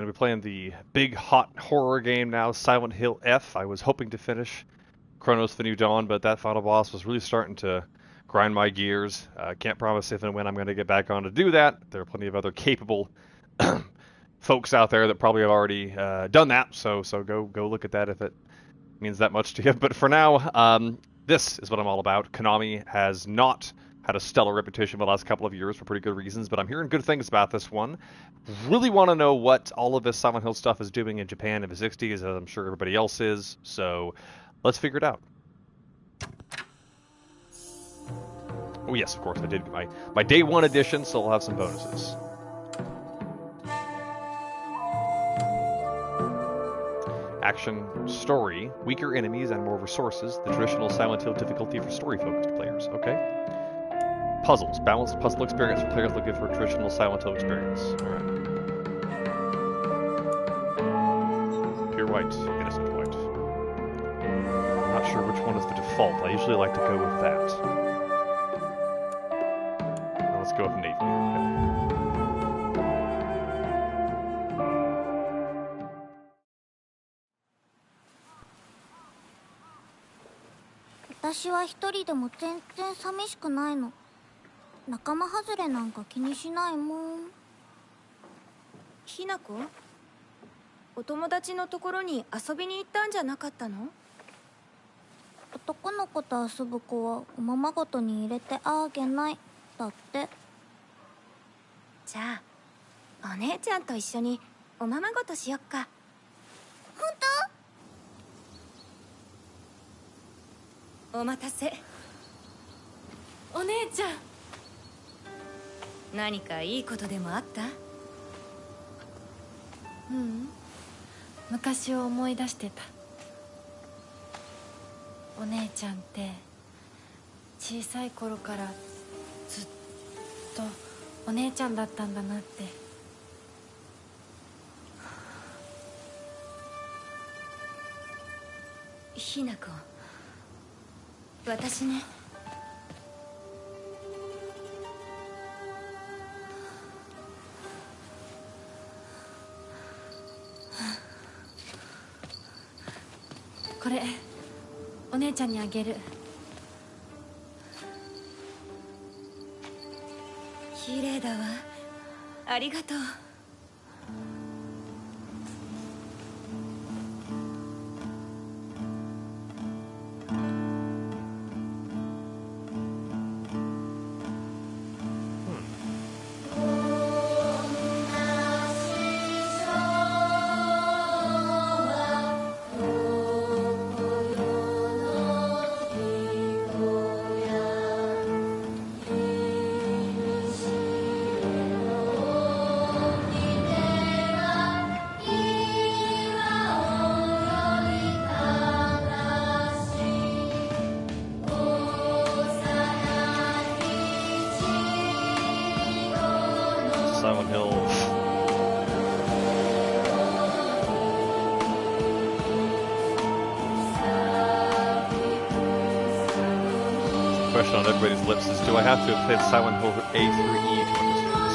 Gonna be playing the big hot horror game now, Silent Hill F. I was hoping to finish Chronos: The New Dawn, but that final boss was really starting to grind my gears. Can't promise if and when I'm going to get back on to do that. There are plenty of other capable folks out there that probably have already done that, so go look at that if it means that much to you. But for now, this is what I'm all about. Konami has not had a stellar reputation for the last couple of years for pretty good reasons, but I'm hearing good things about this one. Really want to know what all of this Silent Hill stuff is doing in Japan in the 60s, as I'm sure everybody else is, so let's figure it out. Oh yes, of course, I did my day one edition, so I'll have some bonuses. Action, story, weaker enemies and more resources, the traditional Silent Hill difficulty for story-focused players. Okay. Puzzles, balanced puzzle experience for players looking for a traditional Silent Hill experience. Alright. Pure white, innocent white. I'm not sure which one is the default. I usually like to go with that. Now let's go with navy. Okay. 私は一人でも全然寂しくないの。仲間外れなんか気にしないもん。ひなこ、お友達のところに遊びに行ったんじゃなかったの？男の子と遊ぶ子はおままごとに入れてあげないだって。じゃあお姉ちゃんと一緒におままごとしよっか。本当？お待たせ。お姉ちゃん、何かいいことでもあった？ううん、昔を思い出してた。お姉ちゃんって小さい頃からずっとお姉ちゃんだったんだなって。ひなこ、私ね。これお姉ちゃんにあげる。綺麗だわ。ありがとう。Silent Hill. The question on everybody's lips is, do I have to have played Silent Hill A through E to understand this?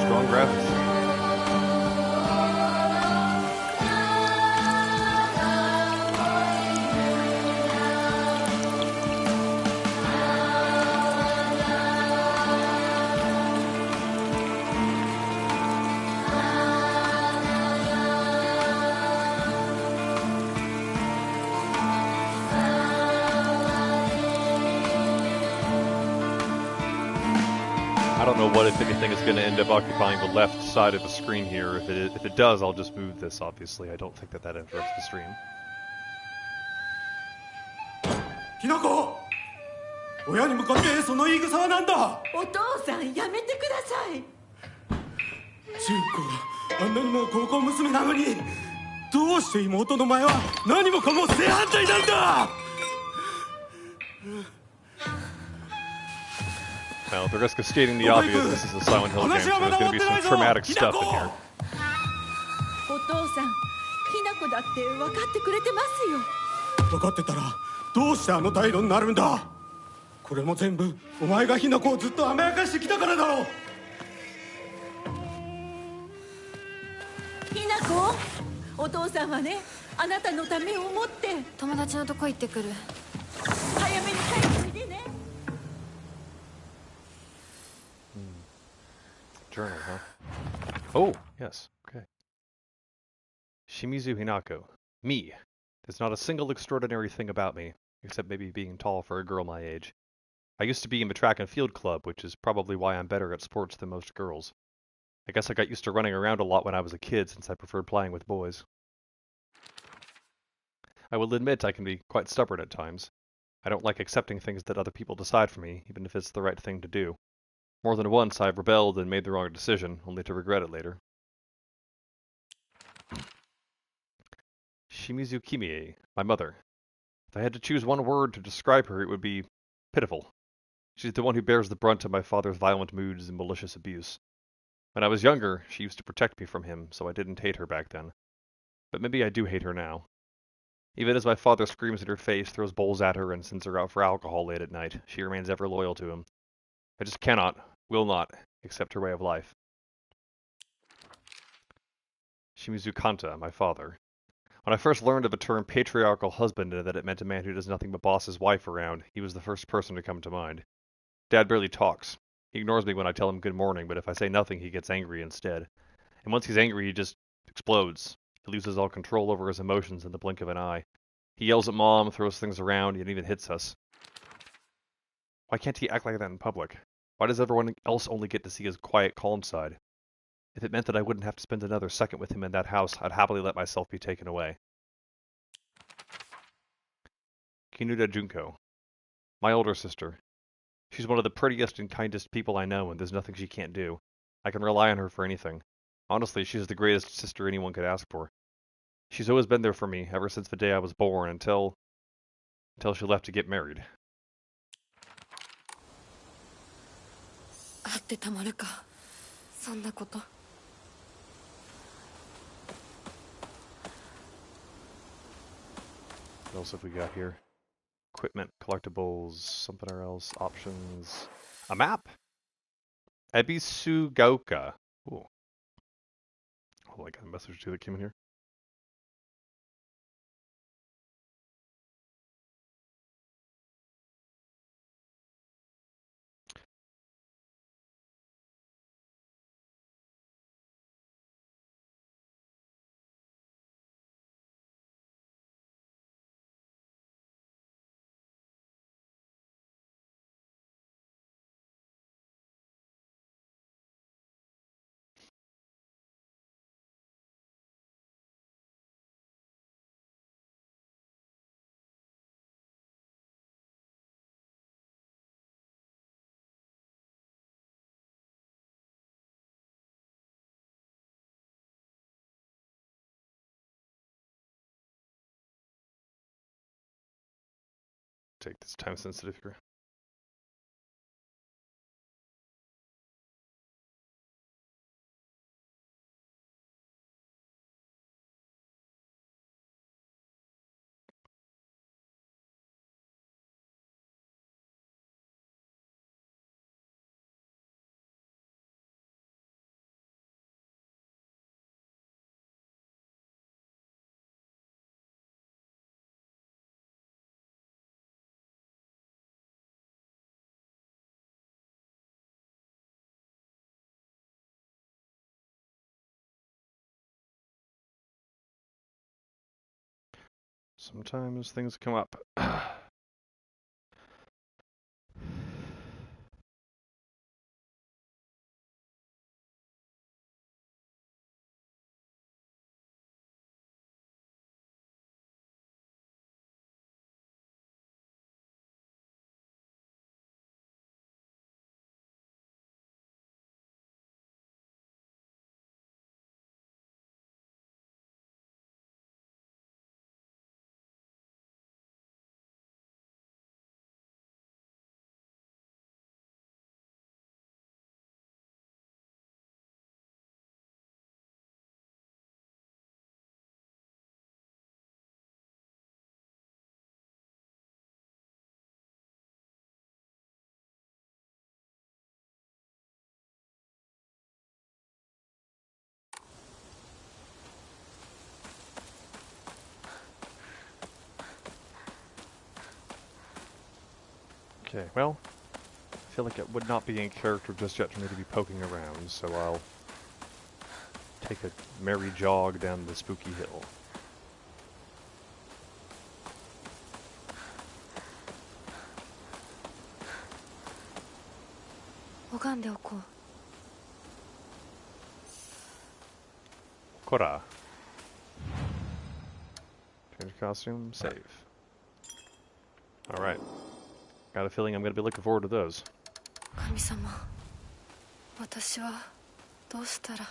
Strong graphics. I don't know what, if anything, is going to end up occupying the left side of the screen here. If it does, I'll just move this, obviously. I don't think that interrupts the stream. Hinako! 親に向かってその言い草は何だ！お父さん、やめてください。純子はあんなにも高校娘なのに、どうして妹の前は何もかも正反対なんだ！ Now, at the risk of stating the obvious, this is a Silent Hill game, so there's going to be some traumatic stuff in here. お父さんひな子だって分かってくれてますよ分かってたらどうしてあの態度になるんだこれも全部お前がひな子をずっと甘やかしてきたからだろうひな子お父さんはねあなたのためを思って友達のとこ行ってくる。早めに帰っておいでね Journal, huh? Oh, yes. Okay. Shimizu Hinako. Me. There's not a single extraordinary thing about me, except maybe being tall for a girl my age. I used to be in the track and field club, which is probably why I'm better at sports than most girls. I guess I got used to running around a lot when I was a kid, since I preferred playing with boys. I will admit I can be quite stubborn at times. I don't like accepting things that other people decide for me, even if it's the right thing to do. More than once I've rebelled and made the wrong decision, only to regret it later. Shimizu Kimie, my mother. If I had to choose one word to describe her, it would be pitiful. She's the one who bears the brunt of my father's violent moods and malicious abuse. When I was younger, she used to protect me from him, so I didn't hate her back then. But maybe I do hate her now. Even as my father screams in her face, throws bowls at her, and sends her out for alcohol late at night, she remains ever loyal to him. I just cannot, will not, accept her way of life. Shimizu Kanta, my father. When I first learned of the term patriarchal husband and that it meant a man who does nothing but boss his wife around, he was the first person to come to mind. Dad barely talks. He ignores me when I tell him good morning, but if I say nothing, he gets angry instead. And once he's angry, he just explodes. He loses all control over his emotions in the blink of an eye. He yells at Mom, throws things around, and even hits us. Why can't he act like that in public? Why does everyone else only get to see his quiet, calm side? If it meant that I wouldn't have to spend another second with him in that house, I'd happily let myself be taken away. Kinuda Junko. My older sister. She's one of the prettiest and kindest people I know, and there's nothing she can't do. I can rely on her for anything. Honestly, she's the greatest sister anyone could ask for. She's always been there for me, ever since the day I was born, until she left to get married. あってたまるか。そんなこと。What else have we got here? Equipment, collectibles, something else, options. A map? Ebisugaoka. Ooh. Oh, I got a message too that came in here. Take this time sensitive here. Sometimes things come up. Okay, well, I feel like it would not be in character just yet for me to be poking around, so I'll take a merry jog down the spooky hill. Kora. Change costume, save. Alright. Got a feeling I'm going to be looking forward to those. 神様、私はどうしたら。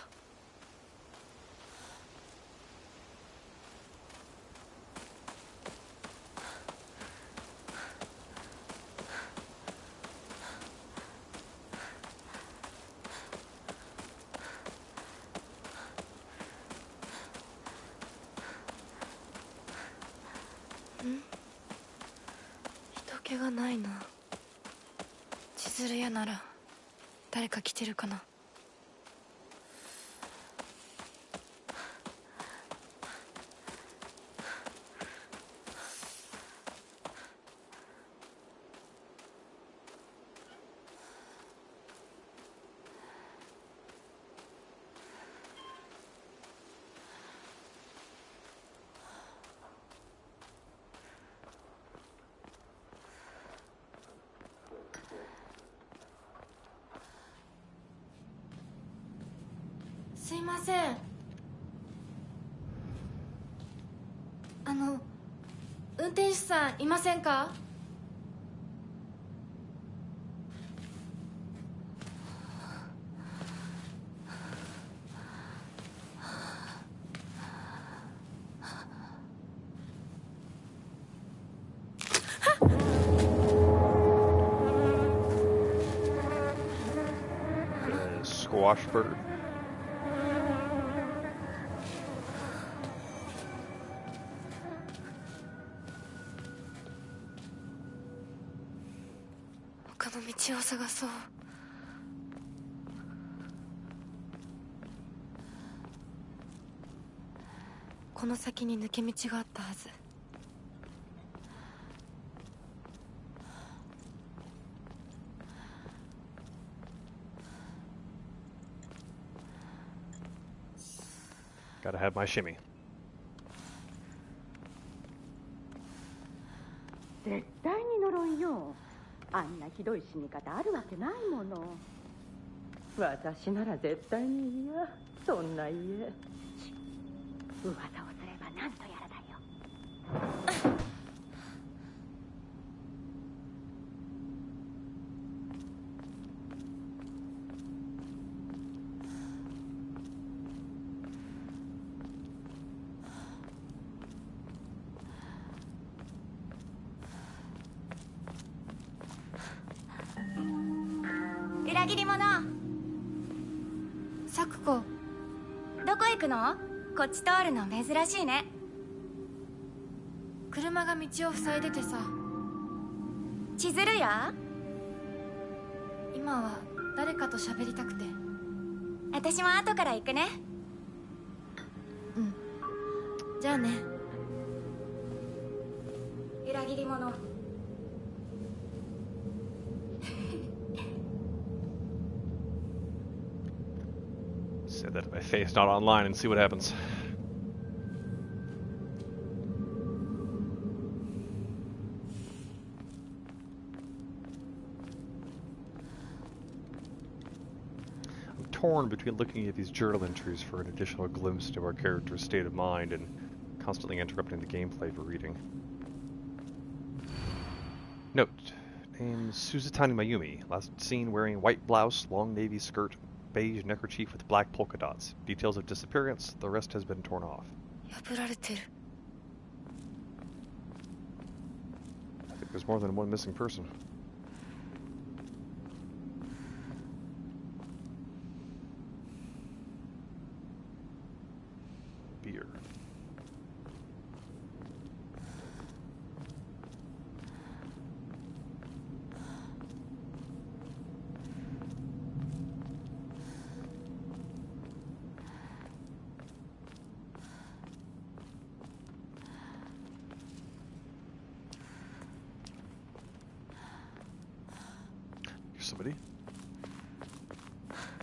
人気がないな。千鶴屋なら誰か来てるかな。すいません。運転手さんいませんか？Squash bird.道を探そう。この先に抜け道があったはず。Gotta have my shimmy. 絶対に呪いよ。あんなひどい死に方あるわけないもの。私なら絶対に嫌。そんな家。噂をすればなんとやらだよ。裏切り者。サクコ。どこ行くの？こっち通るの珍しいね。車が道を塞いでてさ。千鶴屋？今は誰かと喋りたくて。私も後から行くね。うん。じゃあね。裏切り者。Say that to my face, not online, and see what happens. I'm torn between looking at these journal entries for an additional glimpse into our character's state of mind and constantly interrupting the gameplay for reading. Note: name Suzutani Mayumi. Last seen wearing white blouse, long navy skirt, beige neckerchief with black polka dots. Details of disappearance: the rest has been torn off. 破られてる。I think there's more than one missing person. Beer. somebody.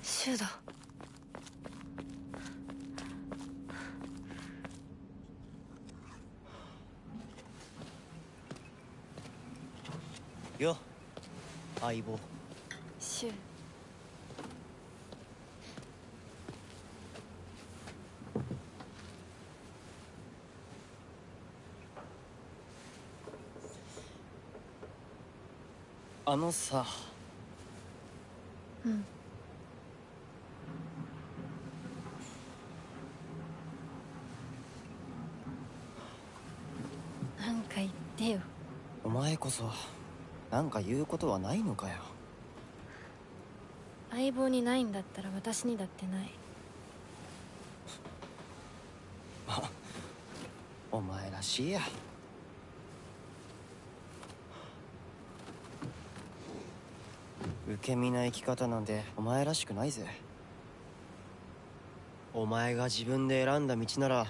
シュウだ。よ、相棒。シュウ。あのさ。うん。なんか言ってよ。お前こそなんか言うことはないのかよ。相棒にないんだったら私にだってない。お前らしいや。受け身な生き方なんてお前らしくないぜ。お前が自分で選んだ道なら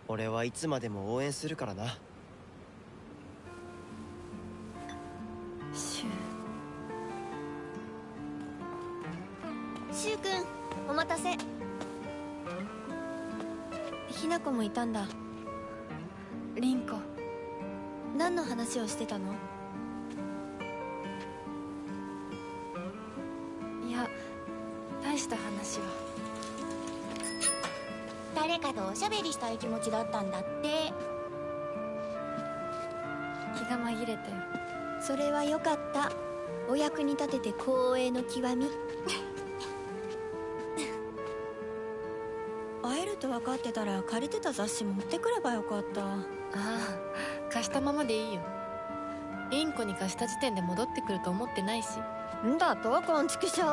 俺はいつまでも応援するからな。シュウ。シュウ君、お待たせ。ひな子もいたんだ。リンコ。何の話をしてたの？いや、大した話は。誰かとおしゃべりしたい気持ちだったんだって。気が紛れたよ。それはよかった。お役に立てて光栄の極み。会えると分かってたら借りてた雑誌持ってくればよかった。ああ、貸したままでいいよ。リンコに貸した時点で戻ってくると思ってないし。んだとこんちくしょう。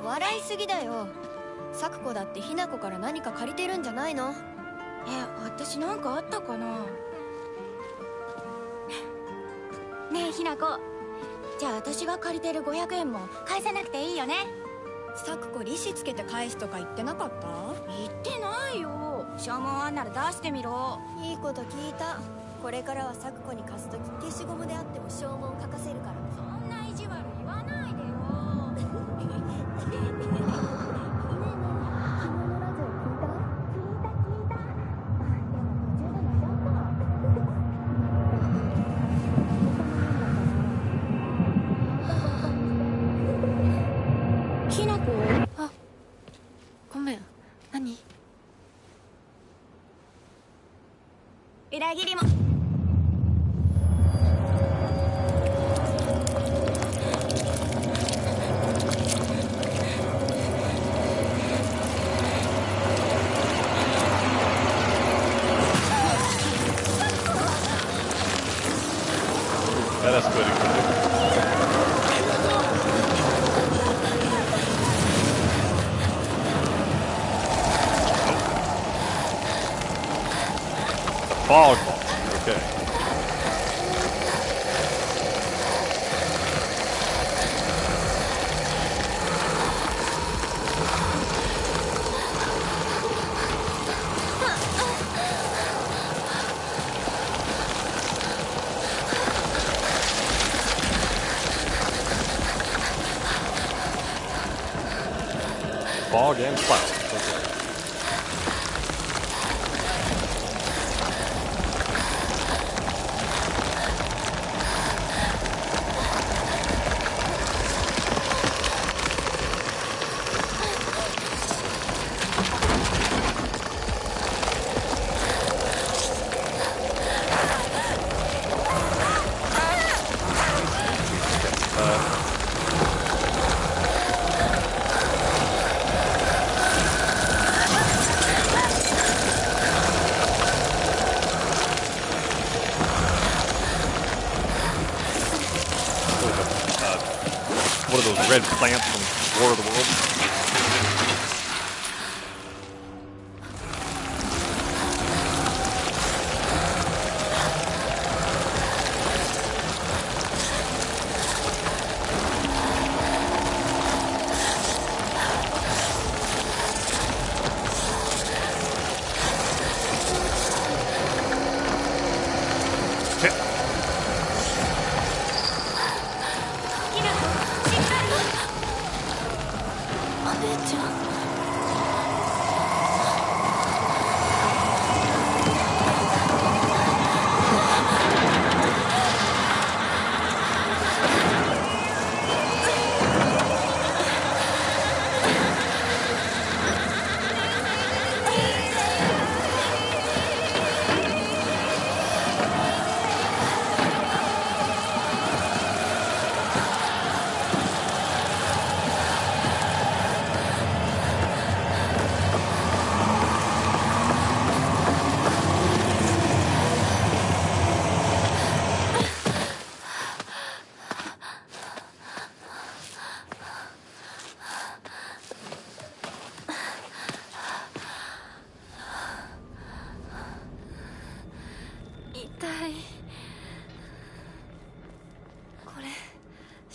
笑いすぎだよ。サクコだってひな子から何か借りてるんじゃないの？私なんかあったかな。ねえひな子、じゃあ私が借りてる500円も返さなくていいよね。サクコ利子つけて返すとか言ってなかった？言ってないよ。証文あんなら出してみろ。いいこと聞いた。これからはサクコに貸すとき消しゴムであっても証文書かせるから。そんな意地悪言わないでよ。ひなこ。あ、ごめん。何？裏切りも。That escalated quickly. Fog ball. Okay. Fog and clouds. Okay. What are those red plants from War of the Worlds? Okay.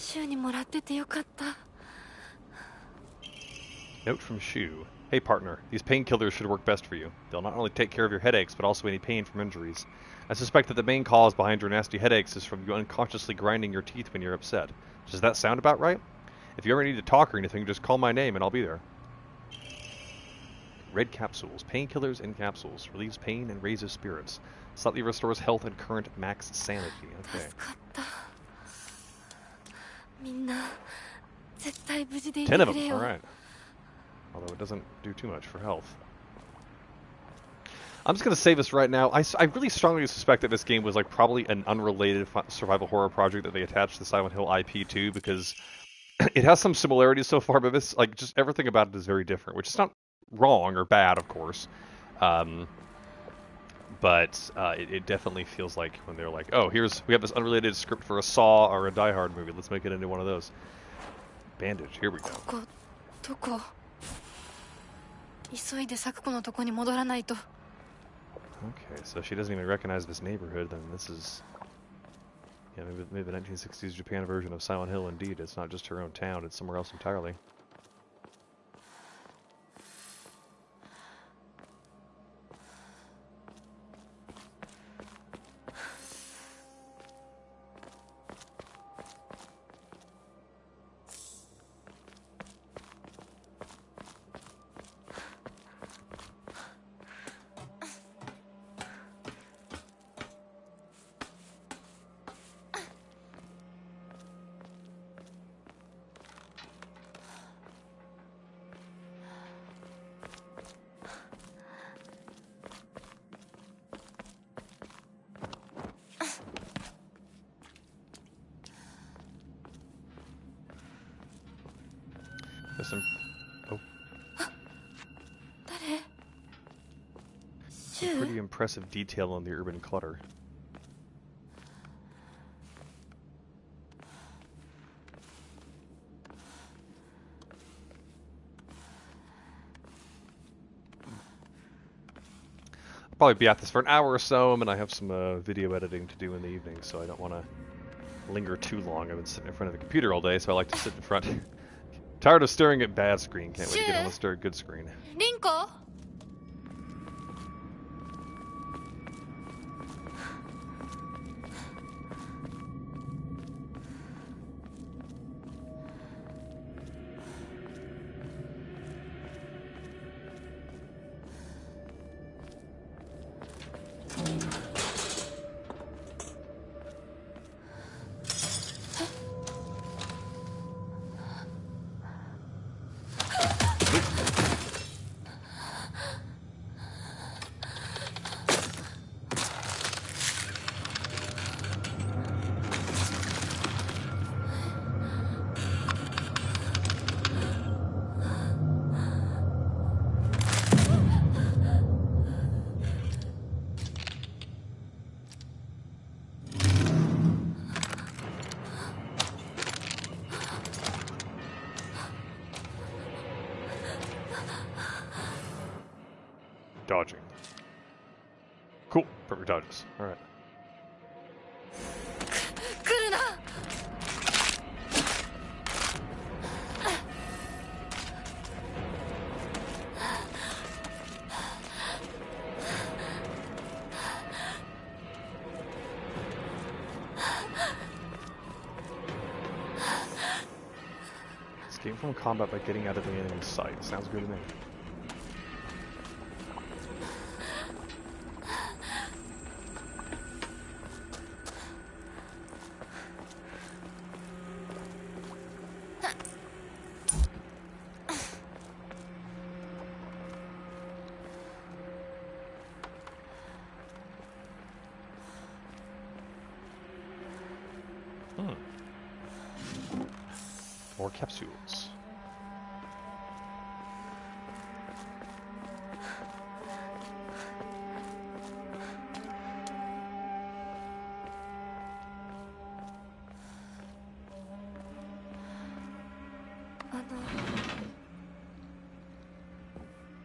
シュウにもらっててよかった。 Note from Shu. Hey partner, these painkillers should work best for you. They'll not only take care of your headaches, but also any pain from injuries. I suspect that the main cause behind your nasty headaches is from you unconsciously grinding your teeth when you're upset. Does that sound about right? If you ever need to talk or anything, just call my name and I'll be there. Red capsules. Painkillers in capsules. Relieves pain and raises spirits. Slightly restores health and current max sanity. Okay. 助かった。みんな絶対無事でいて 10 of くれ them. よ。 Alright. Although it doesn't do too much for health. I'm just going to say this right now. I really strongly suspect that this game was like probably an unrelated survival horror project that they attached to the Silent Hill IP to, because it has some similarities so far, but this, like, just everything about it is very different, which is not wrong or bad, of course. But it definitely feels like when they're like, oh, we have this unrelated script for a Saw or a Die Hard movie. Let's make it into one of those. Bandage. Here we go. ここどこ？急いでサクコのとこに戻らないと。 Okay, so she doesn't even recognize this neighborhood. Then this is, yeah, maybe the 1960s Japan version of Silent Hill. Indeed, it's not just her own town; it's somewhere else entirely. There's some. Oh. 誰？シュウ？ Pretty impressive detail on the urban clutter. I'll probably be at this for an hour or so, and I have some video editing to do in the evening, so I don't want to linger too long. I've been sitting in front of the computer all day, so I like to sit in front. Tired of staring at bad screen. Can't wait to get on the stare at good screen. リンコ？ Dodging. Cool. Perfect dodges. Alright. 来るな。 Escape from combat by getting out of the enemy's sight. Sounds good to me. More capsules.「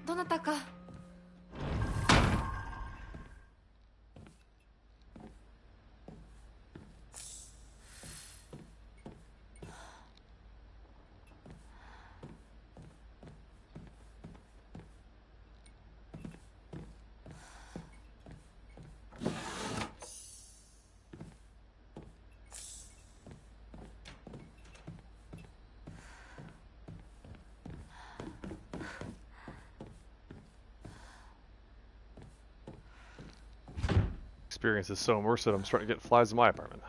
どなたか」 「experience is so immersive, I'm starting to get flies in my apartment.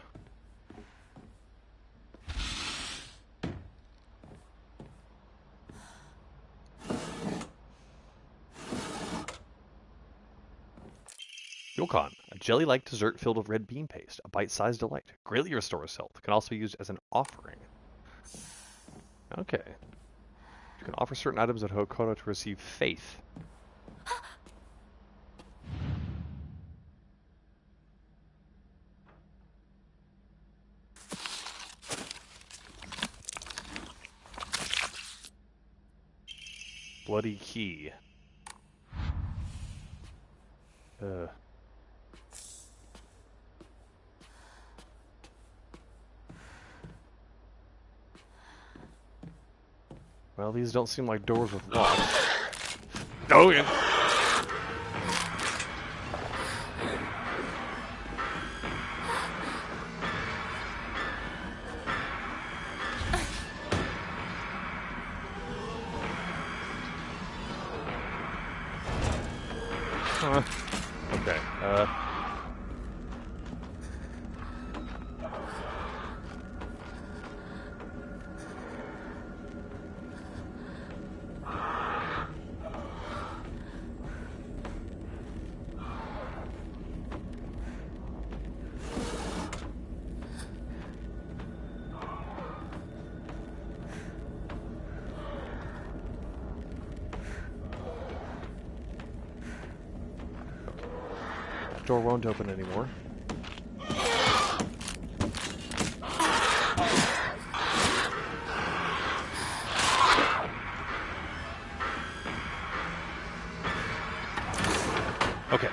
Yulkon, a jelly-like dessert filled with red bean paste, a bite-sized delight. Greatly restores health. Can also be used as an offering. Okay. You can offer certain items at Hokoto to receive faith. Bloody key. Well, these don't seem like doors with locks. Oh, yeah. Okay. Door won't open anymore. Okay.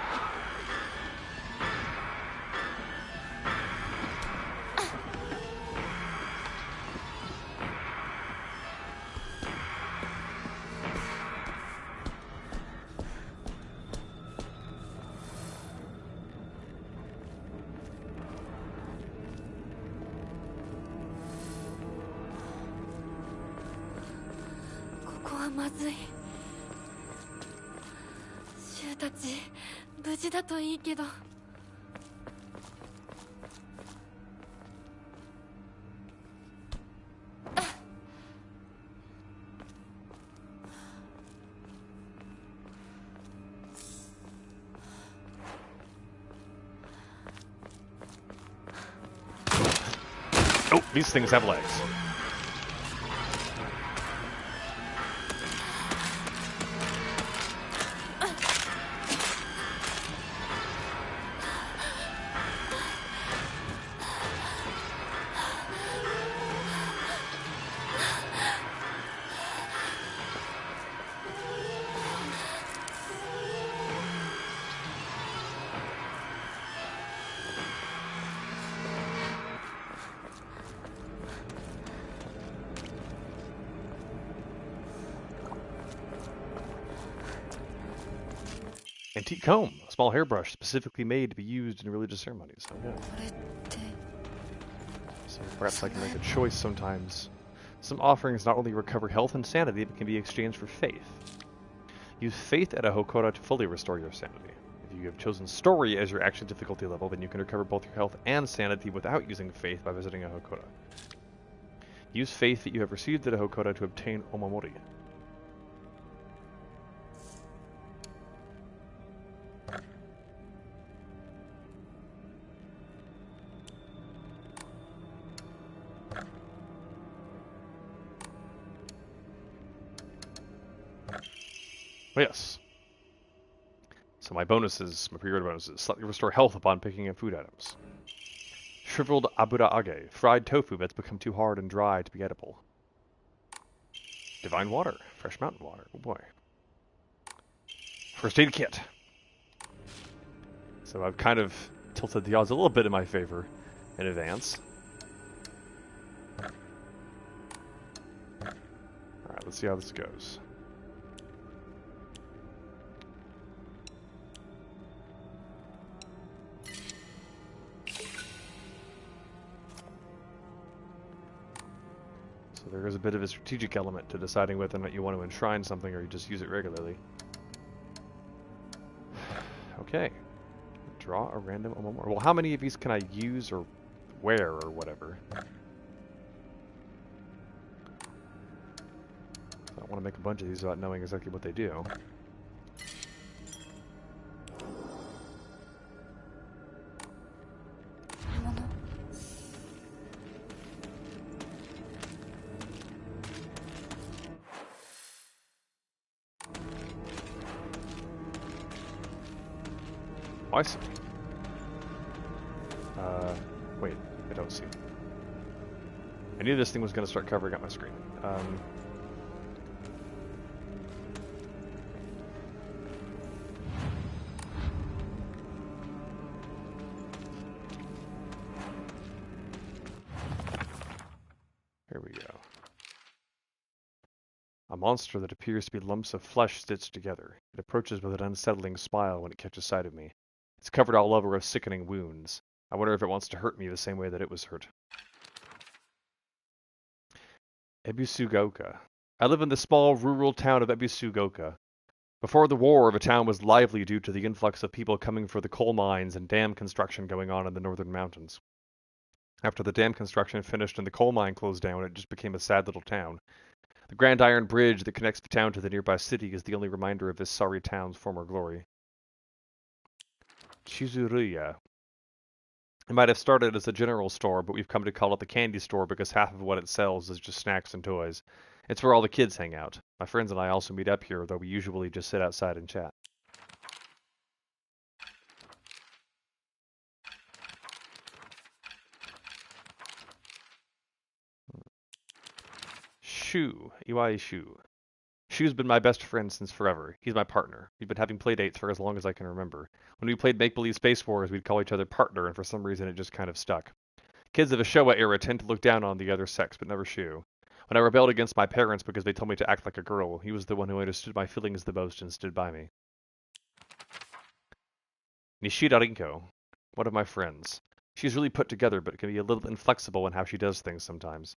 Oh, these things have legs. Antique comb, a small hairbrush specifically made to be used in religious ceremonies. Oh, yeah. So perhaps I can make a choice sometimes. Some offerings not only recover health and sanity, but can be exchanged for faith. Use faith at a Hokora to fully restore your sanity. If you have chosen story as your action difficulty level, then you can recover both your health and sanity without using faith by visiting a Hokora. Use faith that you have received at a Hokora to obtain Omamori. Yes. So my bonuses, my pre-order bonuses, slightly restore health upon picking up food items. Shriveled abura-age, fried tofu that's become too hard and dry to be edible. Divine water, fresh mountain water, oh boy. First aid kit. So I've kind of tilted the odds a little bit in my favor in advance. Alright, let's see how this goes. There is a bit of a strategic element to deciding whether or not you want to enshrine something or you just use it regularly. Okay. Draw a random more. Well, how many of these can I use or wear or whatever? I don't want to make a bunch of these without knowing exactly what they do. Oh, I see. Wait, I don't see. I knew this thing was going to start covering up my screen. Here we go. A monster that appears to be lumps of flesh stitched together. It approaches with an unsettling smile when it catches sight of me. It's covered all over with sickening wounds. I wonder if it wants to hurt me the same way that it was hurt. Ebisugoka. I live in the small rural town of Ebisugoka. Before the war, the town was lively due to the influx of people coming for the coal mines and dam construction going on in the northern mountains. After the dam construction finished and the coal mine closed down, it just became a sad little town. The Grand Iron Bridge that connects the town to the nearby city is the only reminder of this sorry town's former glory. Chizuruya. It might have started as a general store, but we've come to call it the candy store because half of what it sells is just snacks and toys. It's where all the kids hang out. My friends and I also meet up here, though we usually just sit outside and chat. Shu. Iwai Shu. Shu's been my best friend since forever. He's my partner. We've been having playdates for as long as I can remember. When we played Make-Believe Space Wars, we'd call each other partner, and for some reason it just kind of stuck. Kids of the Showa era tend to look down on the other sex, but never Shu. When I rebelled against my parents because they told me to act like a girl, he was the one who understood my feelings the most and stood by me. Nishida Rinko. One of my friends. She's really put together, but can be a little inflexible in how she does things sometimes.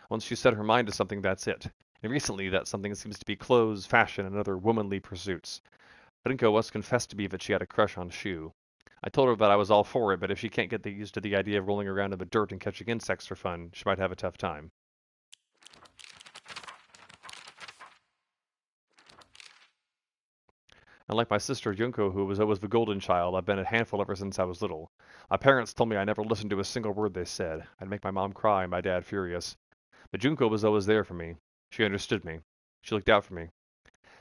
Once she set her mind to something, that's it. And recently, that something seems to be clothes, fashion, and other womanly pursuits. Rinko once confessed to me that she had a crush on Shu. I told her that I was all for it, but if she can't get used to the idea of rolling around in the dirt and catching insects for fun, she might have a tough time. Unlike my sister Junko, who was always the golden child, I've been a handful ever since I was little. My parents told me I never listened to a single word they said. I'd make my mom cry and my dad furious. But Junko was always there for me. She understood me. She looked out for me.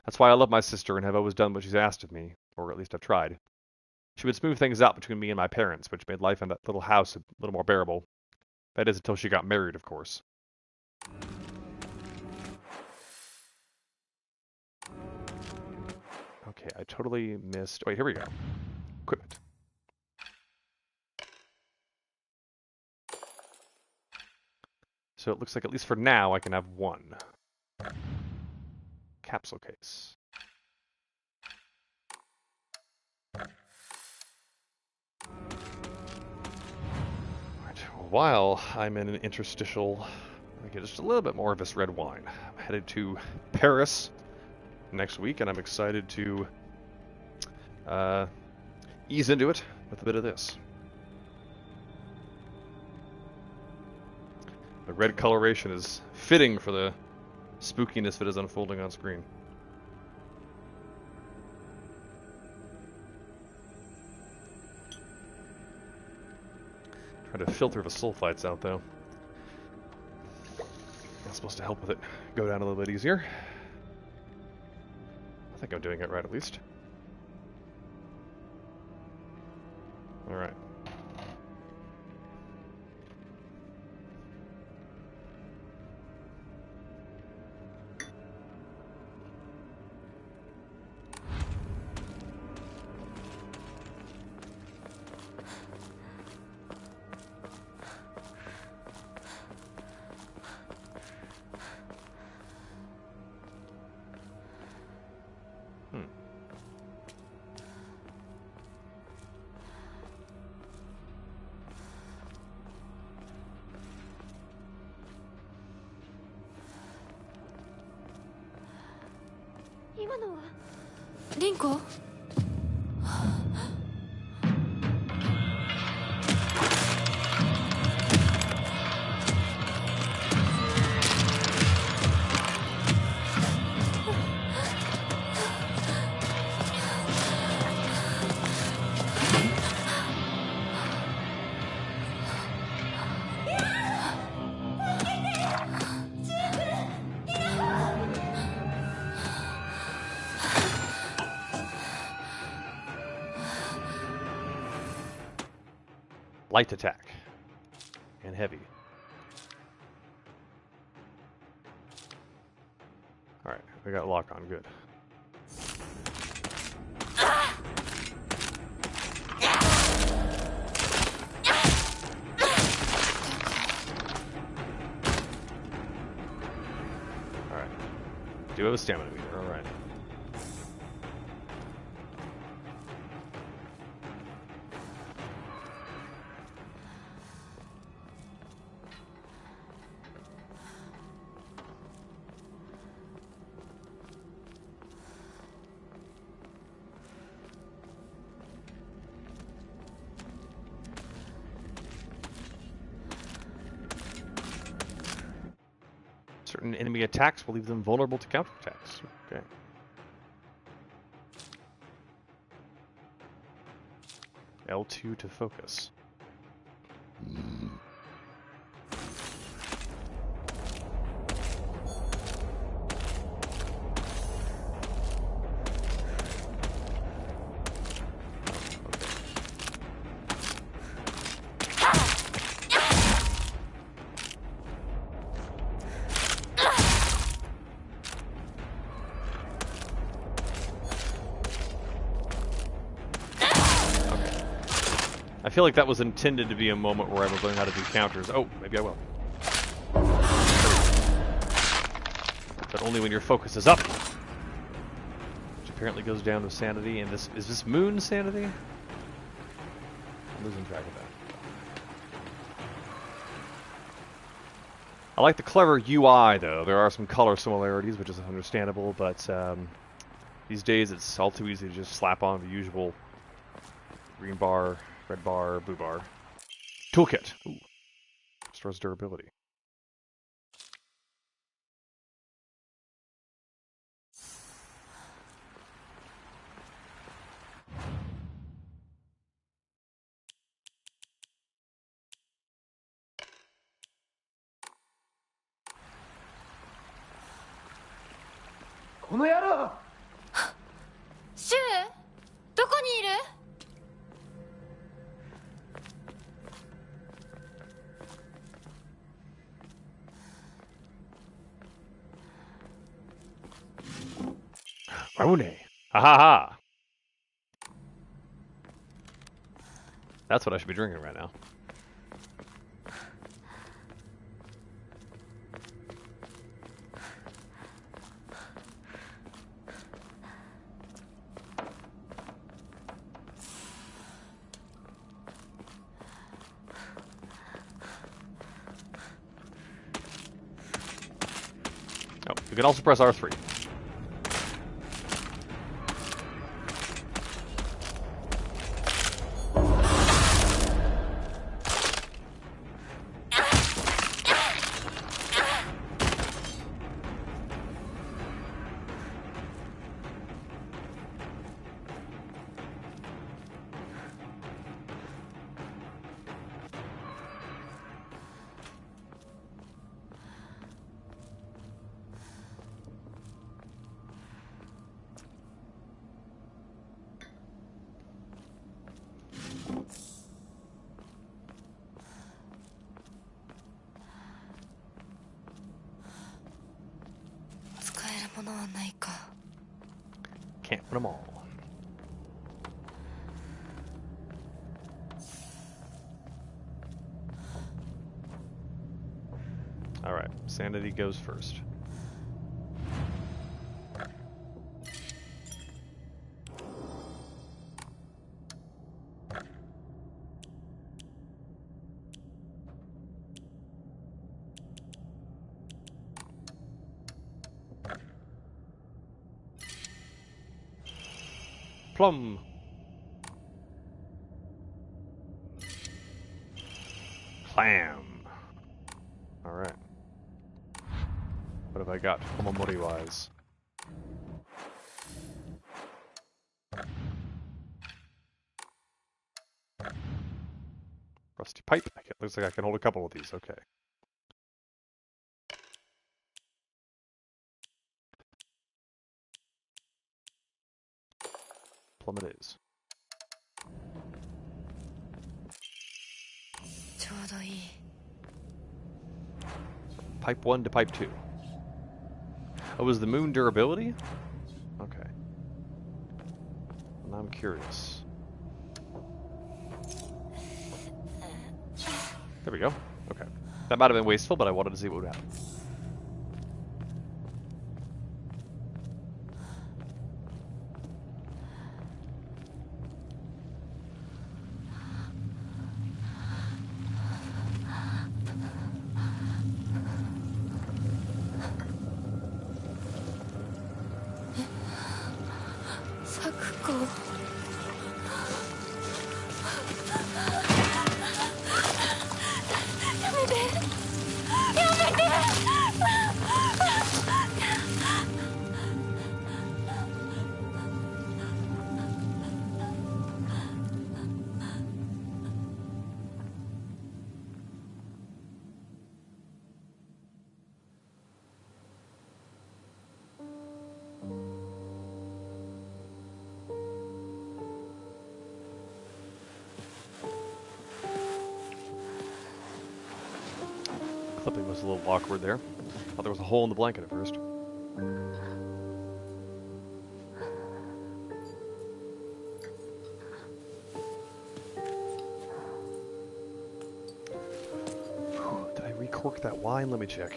That's why I love my sister and have always done what she's asked of me, or at least I've tried. She would smooth things out between me and my parents, which made life in that little house a little more bearable. That is until she got married, of course. Okay, I totally missed... Wait, here we go. Equipment. So it looks like, at least for now, I can have one. Capsule case. Alright, while I'm in an interstitial, I get just a little bit more of this red wine. I'm headed to Paris next week, and I'm excited to ease into it with a bit of this. The red coloration is fitting for the spookiness that is unfolding on screen. Trying to filter the sulfites out, though. That's supposed to help with it go down a little bit easier. I think I'm doing it right, at least. Alright.リンコ？ light attack and heavy. All right, we got lock on. Good. All right. Do have a stamina meter. All right. Certain enemy attacks will leave them vulnerable to counterattacks. Okay. L2 to focus. I feel like that was intended to be a moment where I would learn how to do counters. Oh, maybe I will. But only when your focus is up. Which apparently goes down to sanity. And this is this moon sanity? I'm losing track of that. I like the clever UI though. There are some color similarities, which is understandable, but these days it's all too easy to just slap on the usual green bar, red bar, blue bar. Toolkit. Ooh. Restores durability.シュウ、どこにいる？Raune. Ha ha ha. That's what I should be drinking right now. Oh, you can also press R3. Can't put them all. Alright, sanity goes first. Plum. Clam. Alright. What have I got Omamori-wise? Rusty pipe. Looks like I can hold a couple of these. Okay. Plum it is. うどいい。 Pipe 1 to pipe 2. Oh, was the moon durability? Okay. Now I'm curious. There we go. Okay. That might have been wasteful, but I wanted to see what would happen. Clipping was a little awkward there. Thought there was a hole in the blanket at first. Did I recork that wine? Let me check.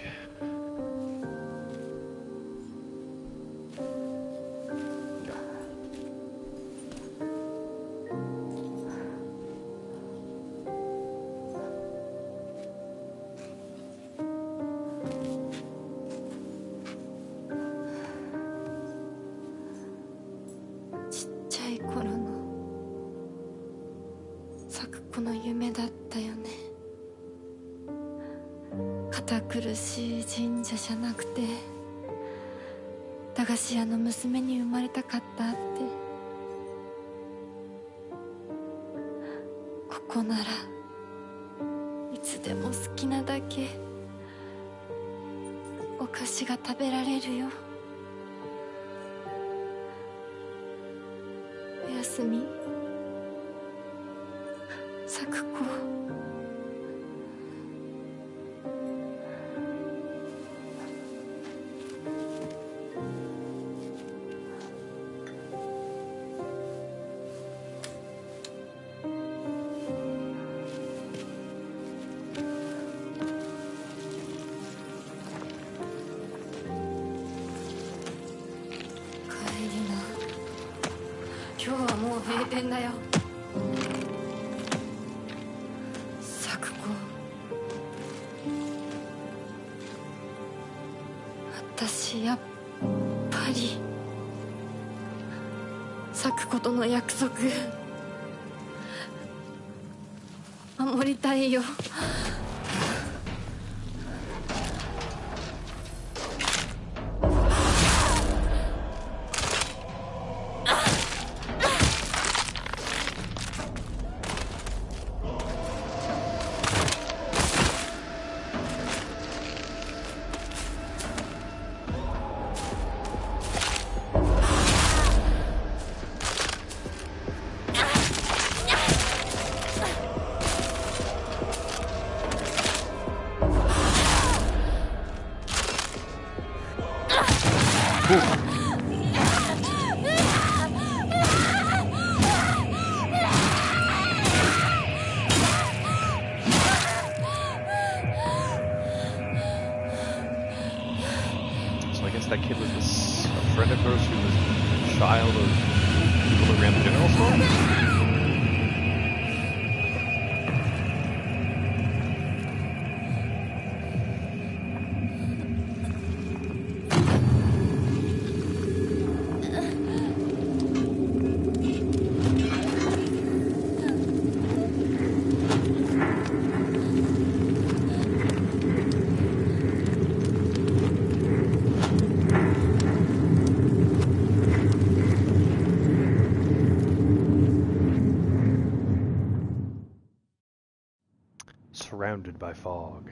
Surrounded by fog.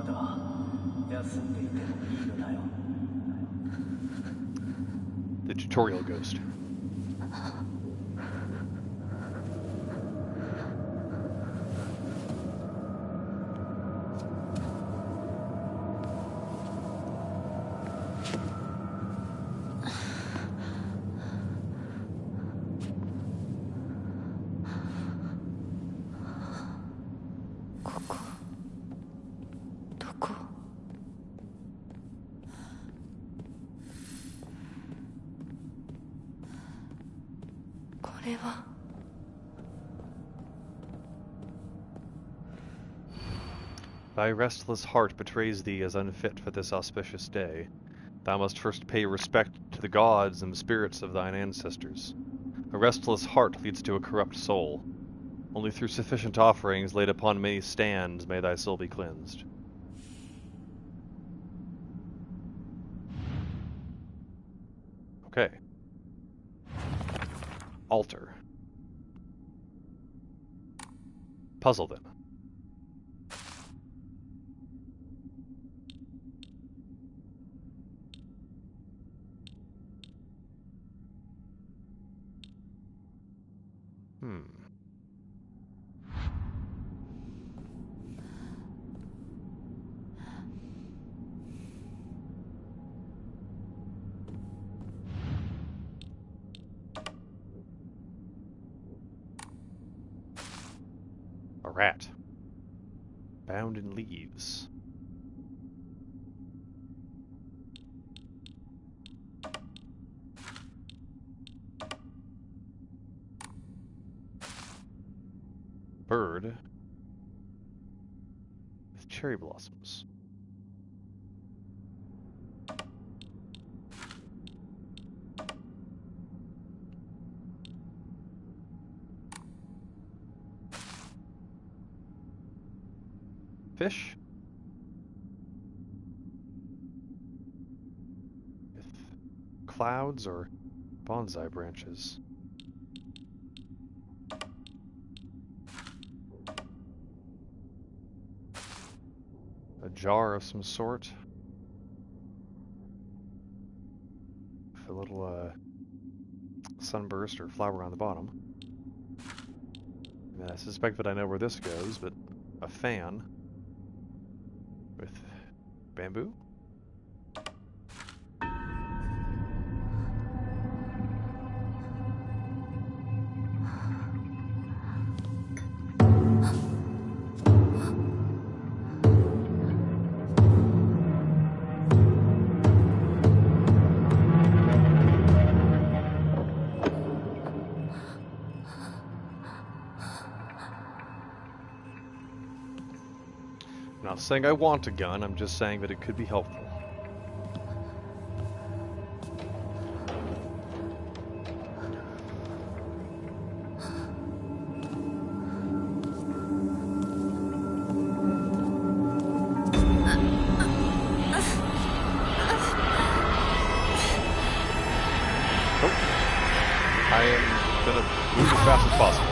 だ休んでいてもいいのだよ。 The tutorial ghost. Thy restless heart betrays thee as unfit for this auspicious day. Thou must first pay respect to the gods and the spirits of thine ancestors. A restless heart leads to a corrupt soul. Only through sufficient offerings laid upon many stands may thy soul be cleansed. Okay. Altar. Puzzle then. A rat. Bound in leaves. Bird with cherry blossoms. Fish with clouds or bonsai branches. A jar of some sort with a little sunburst or flower on the bottom. And I suspect that I know where this goes, but a fan with bamboo? I'm not saying I want a gun, I'm just saying that it could be helpful. Nope. I am gonna move as fast as possible.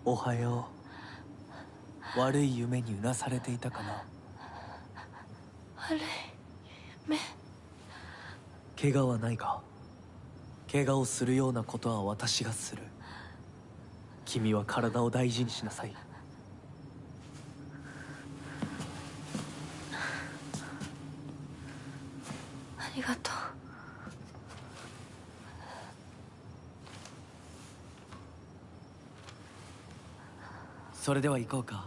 おはよう。悪い夢にうなされていたかな。悪い夢。怪我はないか。怪我をするようなことは私がする。君は体を大事にしなさい。ありがとう。それでは行こうか、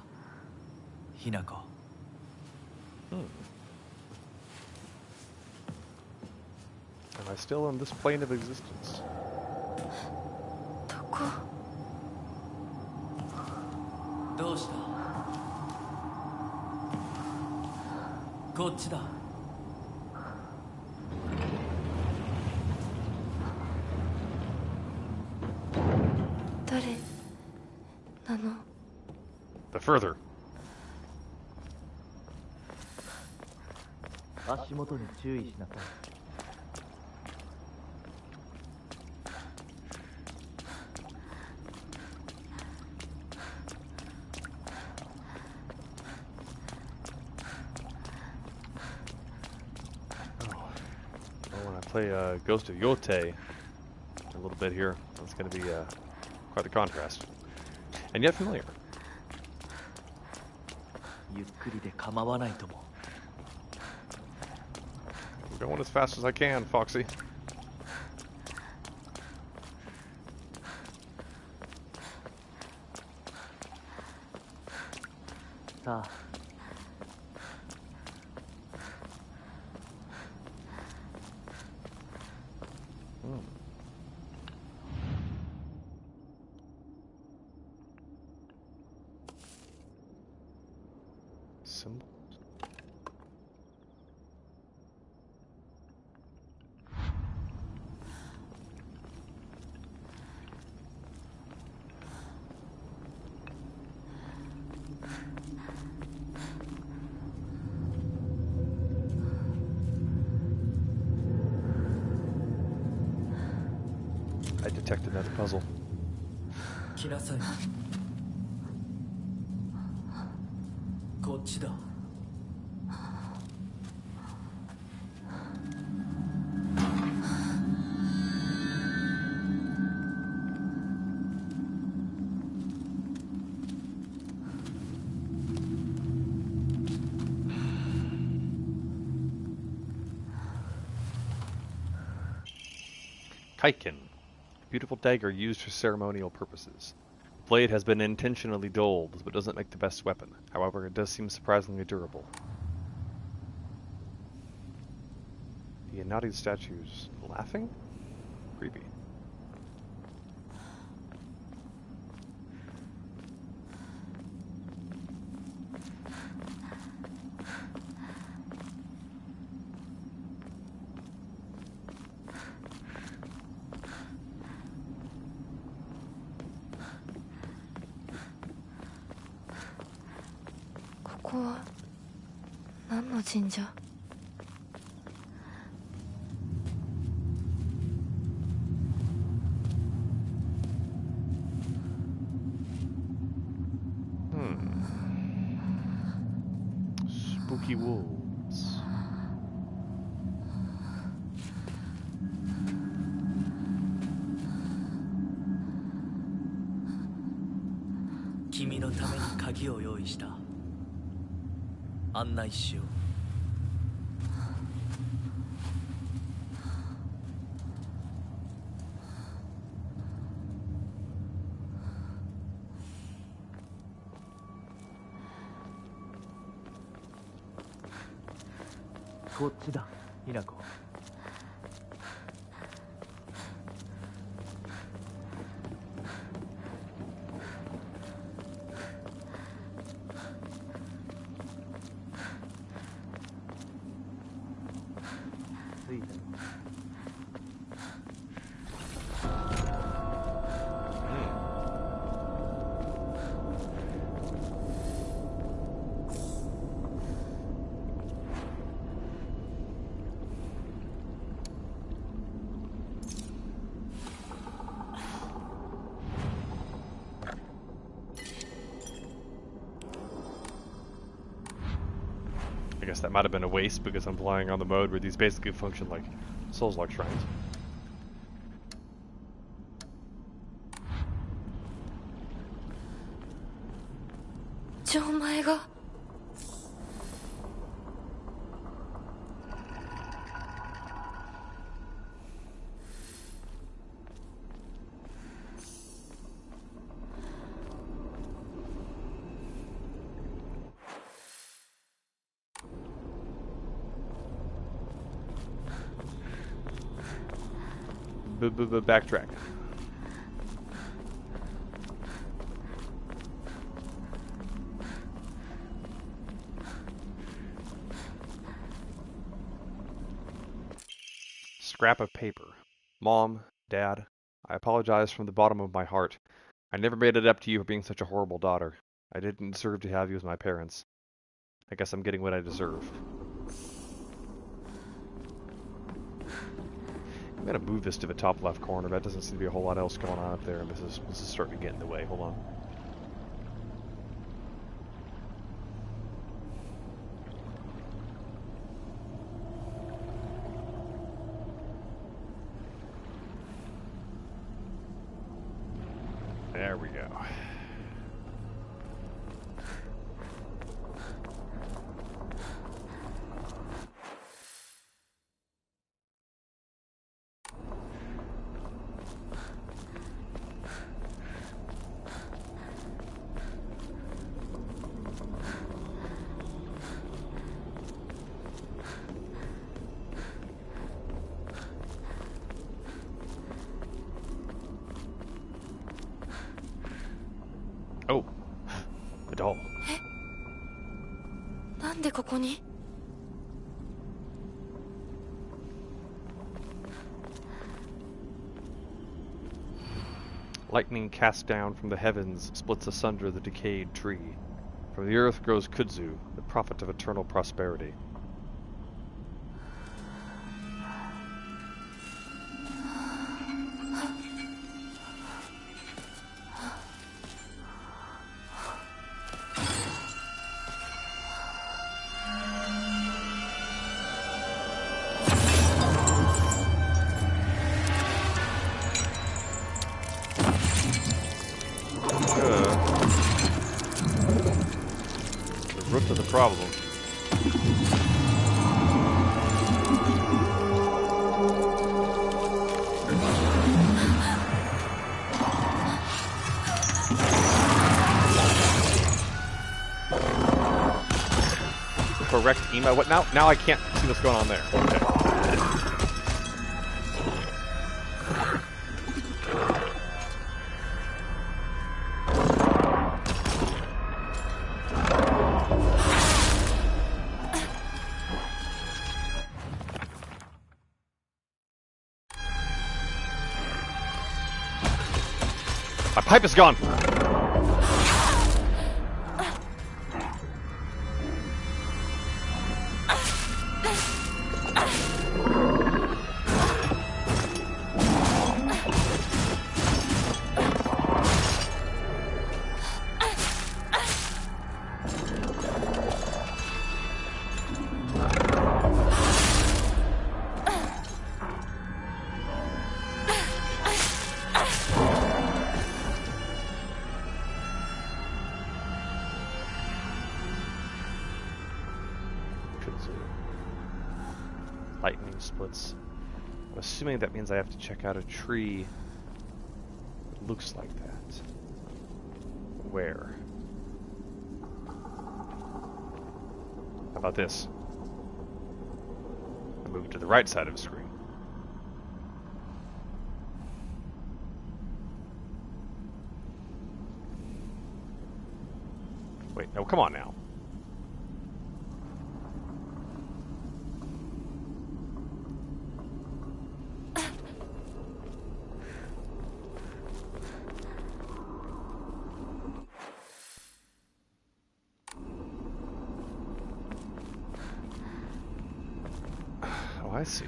ひなこ。Am I still on this plane of existence? どこ？どうした？こっちだ。誰なの？ The further. 足元に注意しなさい。When I play Ghost of Yote a little bit here, that's going to be quite the contrast. And yet familiar. ゆっくりで構わないとも。I'm going as fast as I can, Foxy. さあ。Symbols. I detected another puzzle. 来なさい。こっちだ。Kaiken. Beautiful dagger used for ceremonial purposes. The blade has been intentionally dulled, but doesn't make the best weapon. However, it does seem surprisingly durable. The Inadi statue's laughing? Creepy. Spooky wolves. 君のために鍵を用意した。案内しよう。こっちだ、ひなこ。ついたよ。I guess that might have been a waste because I'm flying on the mode where these basically function like Souls-like shrines. じゃあお前が。Backtrack. Scrap of paper. Mom, Dad, I apologize from the bottom of my heart. I never made it up to you for being such a horrible daughter. I didn't deserve to have you as my parents. I guess I'm getting what I deserve. I'm gonna move this to the top left corner. That doesn't seem to be a whole lot else going on up there, and this is starting to get in the way. Hold on. There we go. Oh, the doll. なんでここに Lightning cast down from the heavens splits asunder the decayed tree. From the earth grows kudzu, the prophet of eternal prosperity. The root of the problem. Correct email. What now? Now I can't see what's going on there. Okay. My pipe is gone. Lightning splits. I'm assuming that means I have to check out a tree that looks like that. Where? How about this? I move to the right side of the screen. Wait, no, come on now. Oh, I see.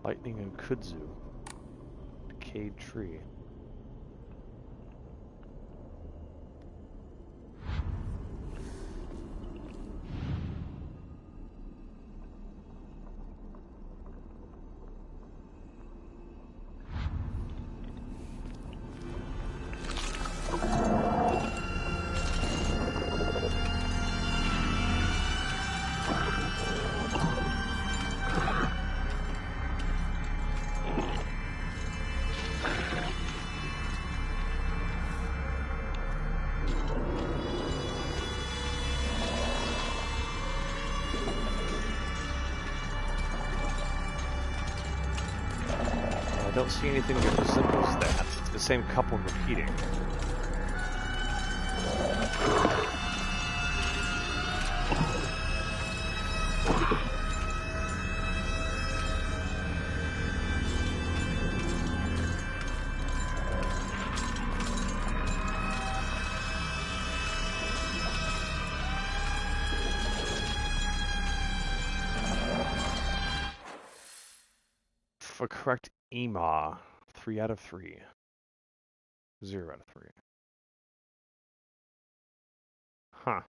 Lightning and kudzu. Decayed tree. don't see anything that resembles that. It's the same couple repeating. For correct EMA, 3 out of 3. 0 out of 3. Huh.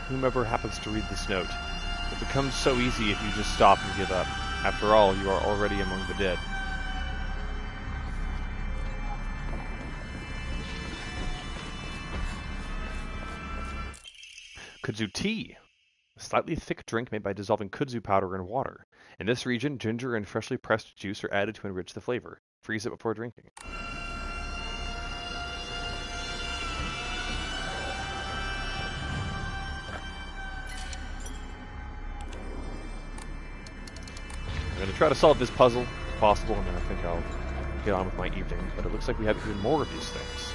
Whomever happens to read this note, it becomes so easy if you just stop and give up. After all, you are already among the dead. Kudzu tea. A slightly thick drink made by dissolving kudzu powder in water. In this region, ginger and freshly pressed juice are added to enrich the flavor. Freeze it before drinking. I'm going to try to solve this puzzle, if possible, and then I think I'll get on with my evening. But it looks like we have even more of these things.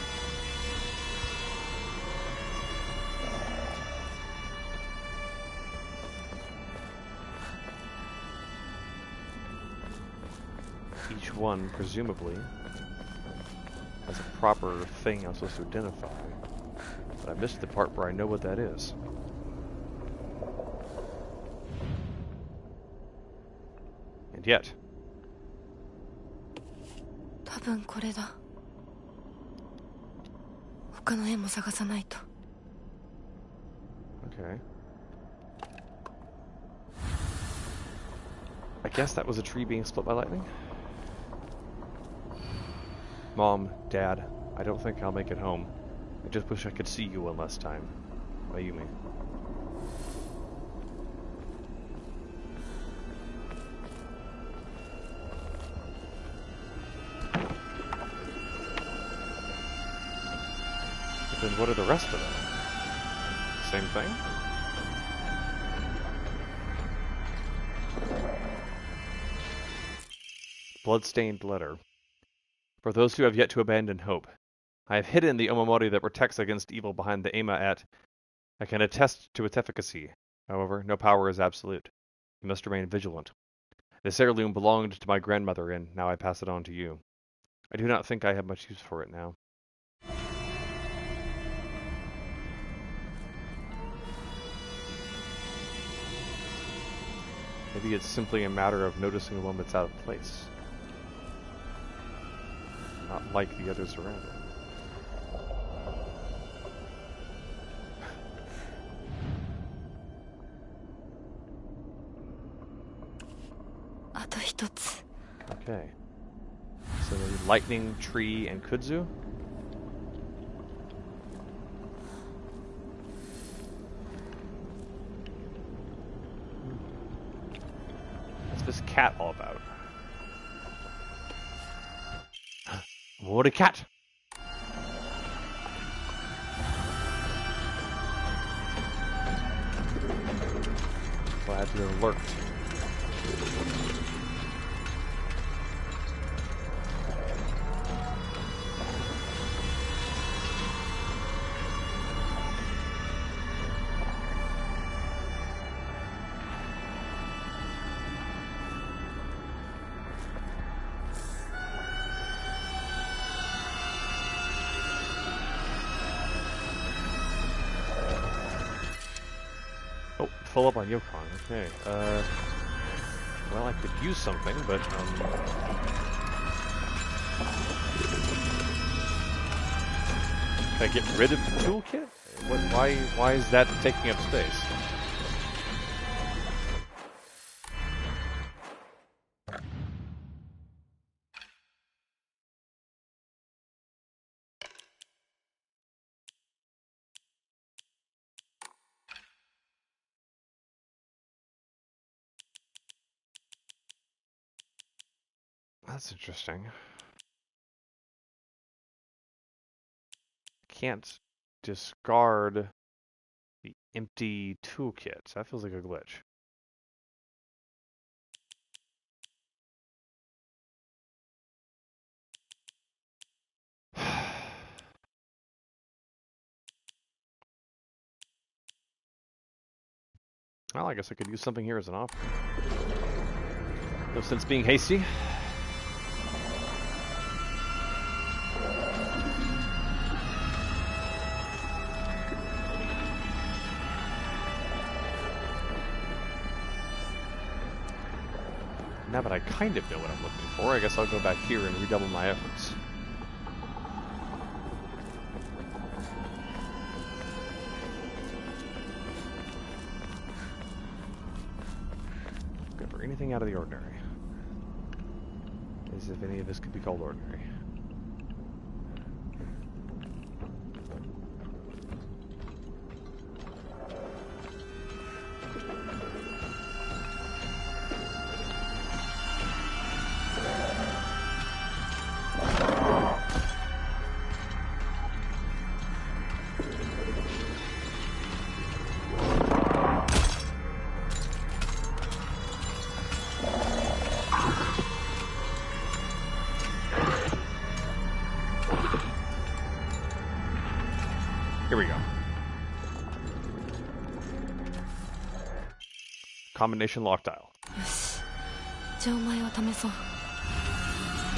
Each one, presumably, has a proper thing I'm supposed to identify. But I missed the part where I know what that is. And yet. 多分これだ。他の絵も探さないと。Okay. I guess that was a tree being split by lightning. Mom, Dad, I don't think I'll make it home. I just wish I could see you one last time. Mayumi. Then what are the rest of them? Same thing? Bloodstained letter. For those who have yet to abandon hope, I have hidden the omamori that protects against evil behind the Ema at. I can attest to its efficacy. However, no power is absolute. You must remain vigilant. This heirloom belonged to my grandmother, and now I pass it on to you. I do not think I have much use for it now. Maybe it's simply a matter of noticing one that's out of place. Not like the others around it. Okay. So lightning, tree, and kudzu? What's this cat all about? What a cat! Glad to have lurked. Pull up on Yukon, okay. Well, I could use something, but, can I get rid of the toolkit? Why is that taking up space? That's interesting. Can't discard the empty toolkit. That feels like a glitch. Well, I guess I could use something here as an offer. No sense being hasty. Now that I kind of know what I'm looking for, I guess I'll go back here and redouble my efforts. Good for anything out of the ordinary. As if any of this could be called ordinary. Here we go. Combination lock tile. よし。じゃあお前を試そう。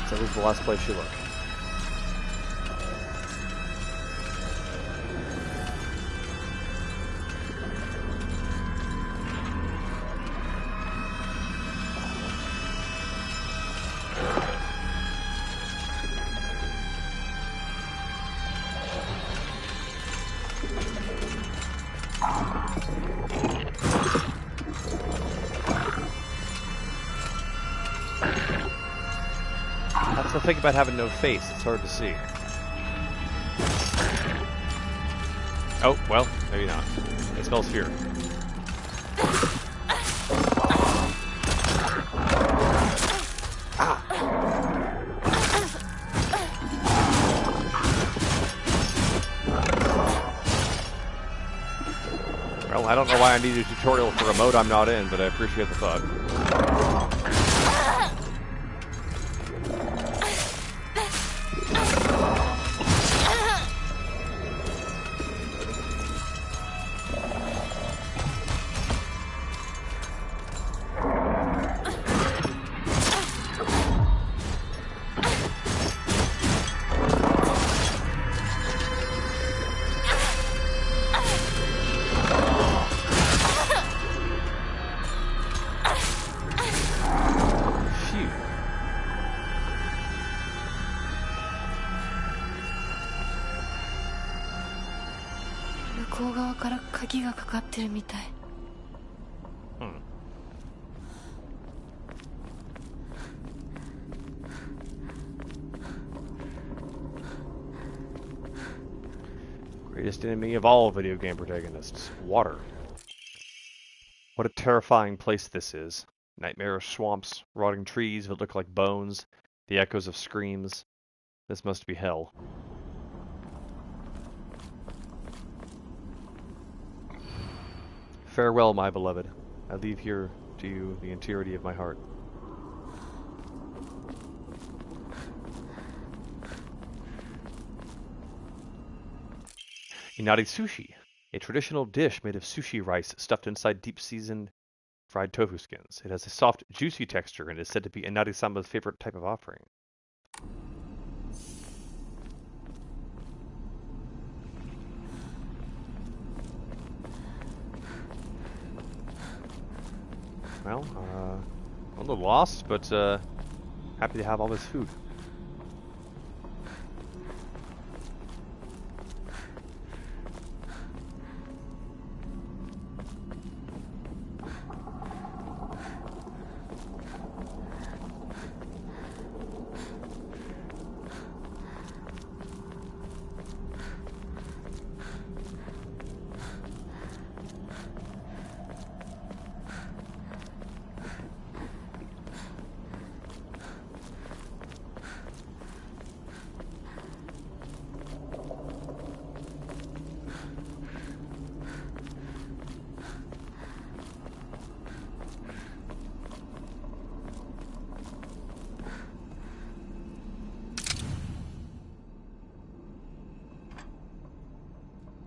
So this is the last place you look. That's the thing about having no face, it's hard to see. Oh, well, maybe not. It smells fear. Ah! Well, I don't know why I need a tutorial for a mode I'm not in, but I appreciate the thought. Greatest enemy of all video game protagonists, water. What a terrifying place this is. Nightmarish swamps, rotting trees that look like bones, the echoes of screams. This must be hell. Farewell, my beloved. I leave here to you the entirety of my heart. Inari sushi, a traditional dish made of sushi rice stuffed inside deep-seasoned fried tofu skins. It has a soft, juicy texture and is said to be Inari-sama's favorite type of offering. Well, a little lost, but happy to have all this food.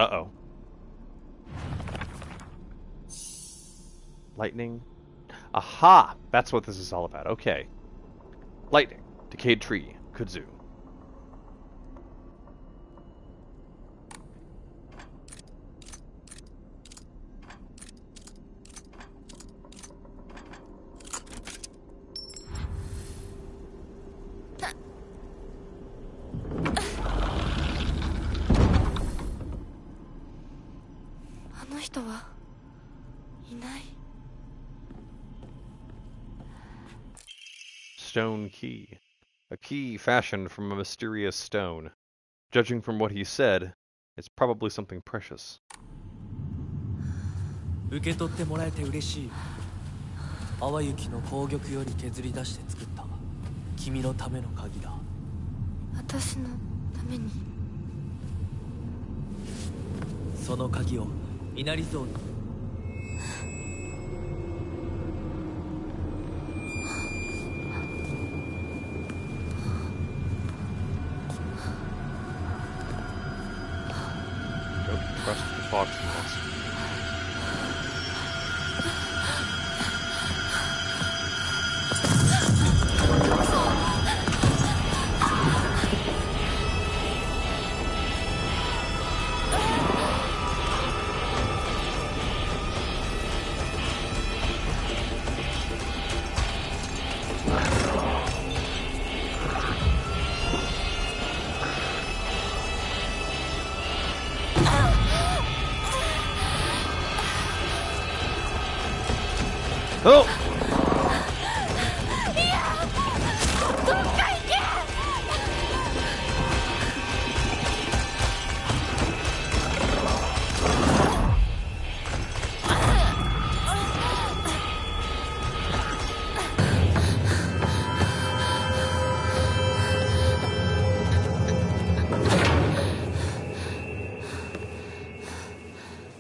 Uh-oh. Lightning. Aha! That's what this is all about. Okay. Lightning. Decayed tree. Kudzu. Stone key. A key fashioned from a mysterious stone. Judging from what he said, it's probably something precious. 受け取ってもらえて嬉しい。淡雪の宝玉より削り出して作った君のための鍵だ。私のために。その鍵を稲荷像に。Trust the fox moss. Oh!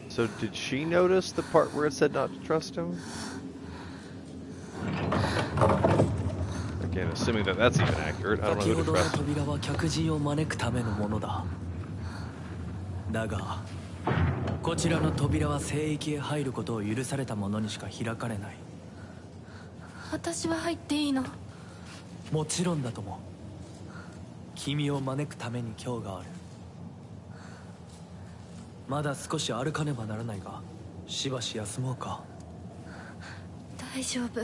So did she notice the part where it said not to trust him? Again, assuming that that's even accurate, I don't know who to trust. 扉は客人を招くためのものだ。だが、こちらの扉は聖域へ入ることを許された者にしか開かれない。私は入っていいの？もちろんだとも。君を招くために今日がある。まだ少し歩かねばならないが、しばし休もうか。大丈夫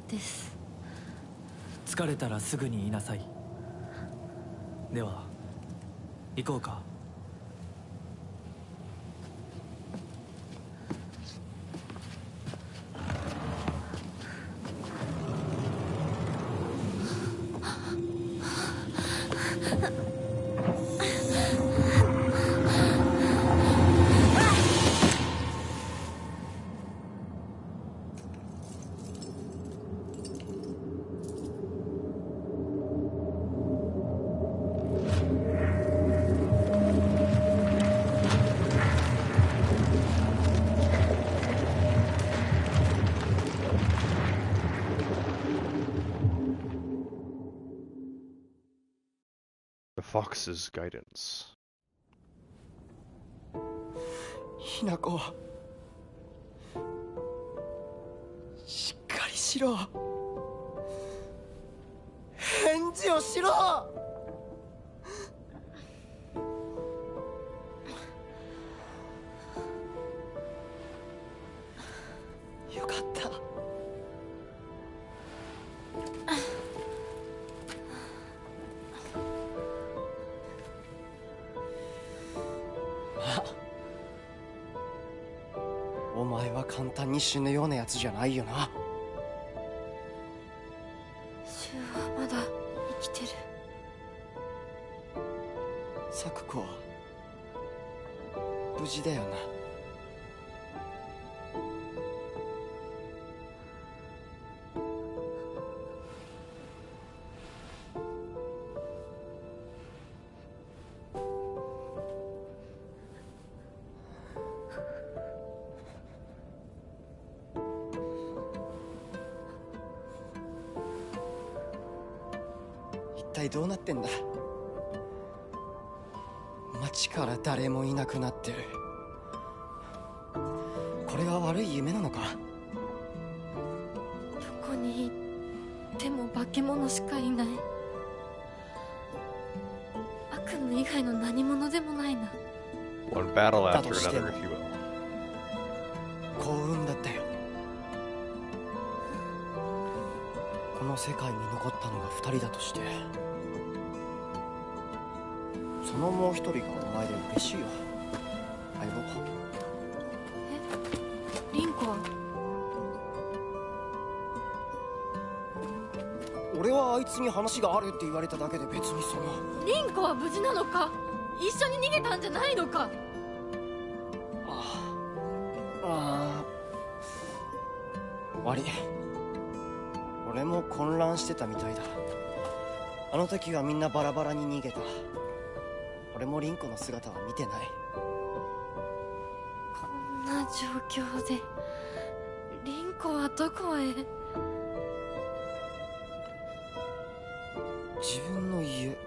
です。疲れたらすぐに言いなさい。では行こうか。Fox's guidance. ひなこ、しっかりしろ。返事をしろ。よかった。お前は簡単に死ぬようなやつじゃないよな。シュウはまだ生きてる。サクコは無事だよな。一体どうなってんだ。から誰もいなくなってる。これが悪い夢なのか？どこに行っても化け物しかいない。悪夢以外の何者でもないな。 One battle after だとしても another, if you will. 幸運だったよ。この世界に残ったのが2人だとして、そのもう1人がお前で嬉しいよ、相棒。リンコは？俺はあいつに話があるって言われただけで、別にその。リンコは無事なのか？一緒に逃げたんじゃないのか？悪い。俺も混乱してたみたいだ。あの時はみんなバラバラに逃げた。俺もリンコの姿は見てない。こんな状況でリンコはどこへ？自分の家か。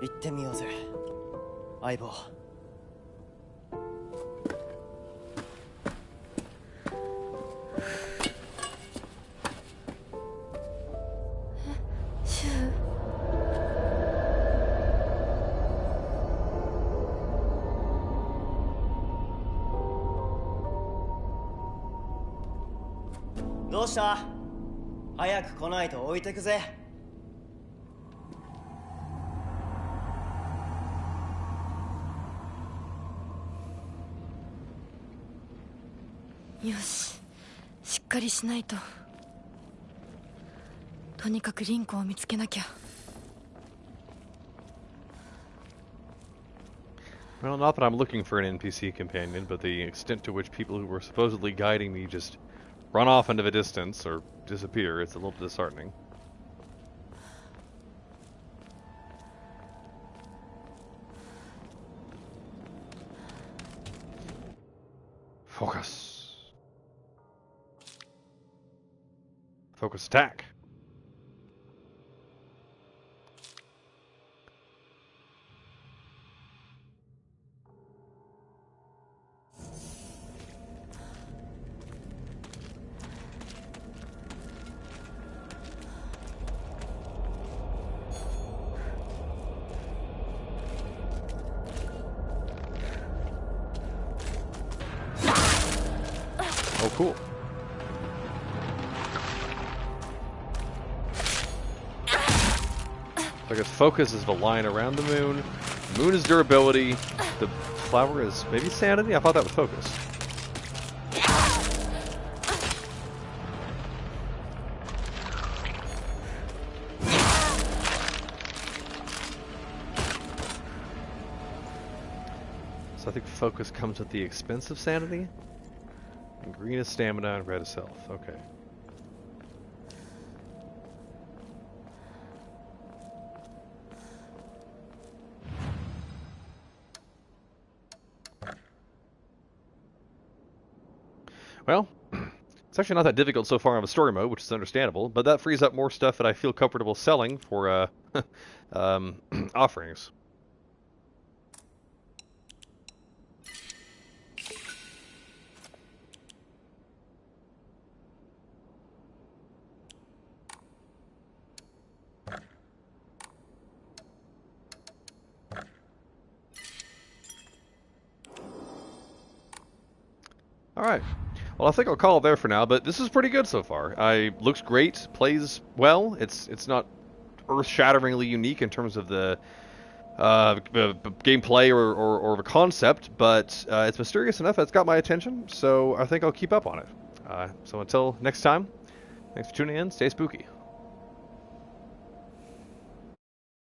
行ってみようぜ、相棒。シュウ。どうした？早く来ないと置いてくぜ。よし、しっかりしないと。とにかくリンコを見つけなきゃ。Well, not that I'm looking for an NPC companion, but the extent to which people who were supposedly guiding me just run off into the distance or disappear, it's a little disheartening. Focus. Focus attack. Oh, cool. I guess focus is the line around the moon. The moon is durability. The flower is maybe sanity? I thought that was focus. So I think focus comes at the expense of sanity? And green is stamina and red is health. Okay. Well, it's actually not that difficult so far on the story mode, which is understandable, but that frees up more stuff that I feel comfortable selling for offerings. Alright, well I think I'll call it there for now, but this is pretty good so far. Looks great, plays well, it's not earth-shatteringly unique in terms of the gameplay or the concept, but it's mysterious enough that it's got my attention, so I think I'll keep up on it. So until next time, thanks for tuning in, stay spooky.